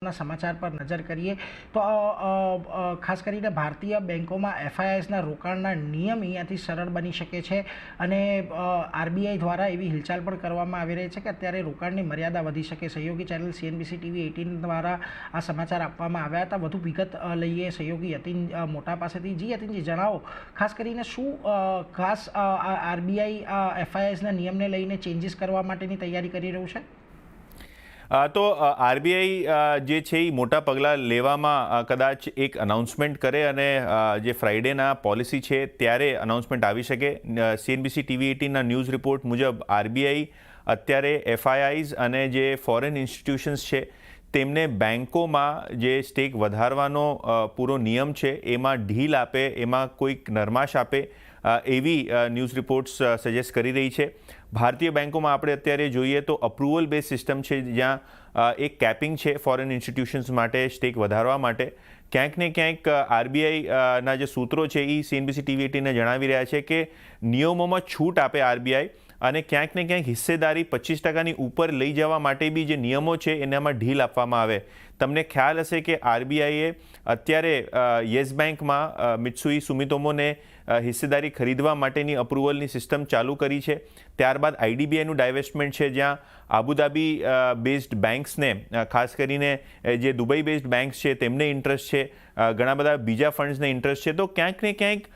સમાચાર પર નજર કરીએ તો ખાસ કરીને ભારતીય બેંકોમાં એફઆઈઆઈસના રોકાણના નિયમ અહીંયાથી સરળ બની શકે છે અને આરબીઆઈ દ્વારા એવી હિલચાલ પણ કરવામાં આવી રહી છે કે અત્યારે રોકાણની મર્યાદા વધી શકે. સહયોગી ચેનલ CNBC TV 18 દ્વારા આ સમાચાર આપવામાં આવ્યા હતા. વધુ વિગત લઈએ સહયોગી યતિન મોટા પાસેથી. યતિનજી, જણાવો ખાસ કરીને શું ખાસ આરબીઆઈ એફઆઈઆઈસના નિયમને લઈને ચેન્જીસ કરવા માટેની તૈયારી કરી રહ્યું છે? તો આરબીઆઈ જે છે એ મોટા પગલાં લેવામાં કદાચ એક અનાઉન્સમેન્ટ કરે અને જે ફ્રાઈડેના પોલિસી છે ત્યારે અનાઉન્સમેન્ટ આવી શકે. CNBC TV 18ના ન્યૂઝ રિપોર્ટ મુજબ આરબીઆઈ અત્યારે એફઆઈઆઈઝ અને જે ફોરેન ઇન્સ્ટિટ્યુશન્સ છે તેમને બેન્કોમાં જે સ્ટેક વધારવાનો પૂરો નિયમ છે એમાં ઢીલ આપે, એમાં કોઈક નરમાશ આપે એવી ન્યૂઝ રિપોર્ટ્સ સજેસ્ટ કરી રહી છે. ભારતીય બેન્કોમાં આપણે અત્યારે જોઈએ તો અપ્રુવલ બેઝ સિસ્ટમ છે, જ્યાં એક કેપિંગ છે ફોરેન ઇન્સ્ટિટ્યુશન્સ માટે સ્ટેક વધારવા માટે. ક્યાંક ને ક્યાંક આરબીઆઈના જે સૂત્રો છે એ CNBC TV 18ને જણાવી રહ્યા છે કે નિયમોમાં છૂટ આપે આરબીઆઈ અને ક્યાંક ને ક્યાંક હિસ્સેદારી 25%ની ઉપર લઈ જવા માટે બી જે નિયમો છે એનામાં ઢીલ આપવામાં આવે. તમને ખ્યાલ હશે કે આરબીઆઈએ અત્યારે યસ બેંકમાં મિત્સુઈ સુમિતોમોને હિસ્સેદારી ખરીદવા માટેની અપ્રુવલની સિસ્ટમ ચાલુ કરી છે. ત્યારબાદ આઈડીબીઆઈનું ડાયવેસ્ટમેન્ટ છે, જ્યાં આબુધાબી બેઝડ બેન્ક્સને, ખાસ કરીને જે દુબઈ બેઝડ બેન્ક્સ છે તેમને ઇન્ટરેસ્ટ છે, ઘણા બધા બીજા ફંડ્સને ઇન્ટરેસ્ટ છે. તો ક્યાંક ને ક્યાંક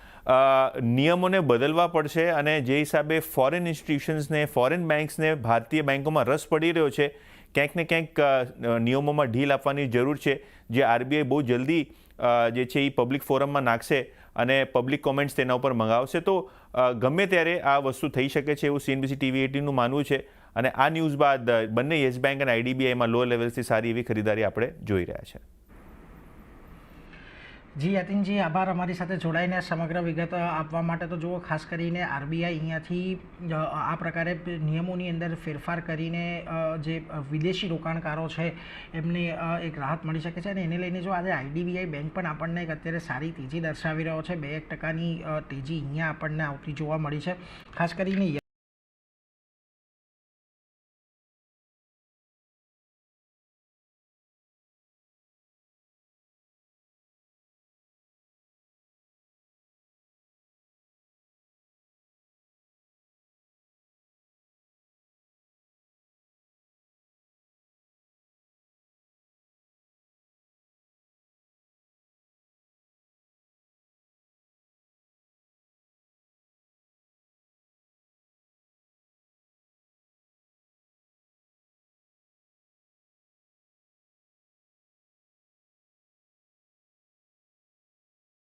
નિયમોને બદલવા પડશે અને જે હિસાબે ફોરેન ઇન્સ્ટિટ્યુશન્સને, ફોરેન બેન્ક્સને ભારતીય બેન્કોમાં રસ પડી રહ્યો છે, ક્યાંક ને ક્યાંક નિયમોમાં ઢીલ આપવાની જરૂર છે, જે આરબીઆઈ બહુ જલ્દી જે છે એ પબ્લિક ફોરમમાં નાખશે અને પબ્લિક કોમેન્ટ્સ તેના ઉપર મંગાવશે. તો ગમે ત્યારે આ વસ્તુ થઈ શકે છે એવું CNBC TV 18નું માનવું છે. અને આ ન્યૂઝ બાદ બંને યસ બેંક અને આઈડીબીઆઈમાં લો લેવલ્સથી સારી એવી ખરીદારી આપણે જોઈ રહ્યા છે. યતિનજી, આભાર અમારી સાથે જોડાઈને સમગ્ર વિગત આપવા માટે. તો જુઓ, ખાસ કરીને આરબીઆઈ અહીંયાથી આ પ્રકારે નિયમોની અંદર ફેરફાર કરીને જે વિદેશી રોકાણકારો છે એમને એક રાહત મળી શકે છે અને એને લઈને જો આજે આઈડીબીઆઈ બેંક પણ આપણને એક અત્યારે સારી તેજી દર્શાવી રહ્યો છે. 2% તેજી અહીંયા આપણને આવતી જોવા મળી છે. ખાસ કરીને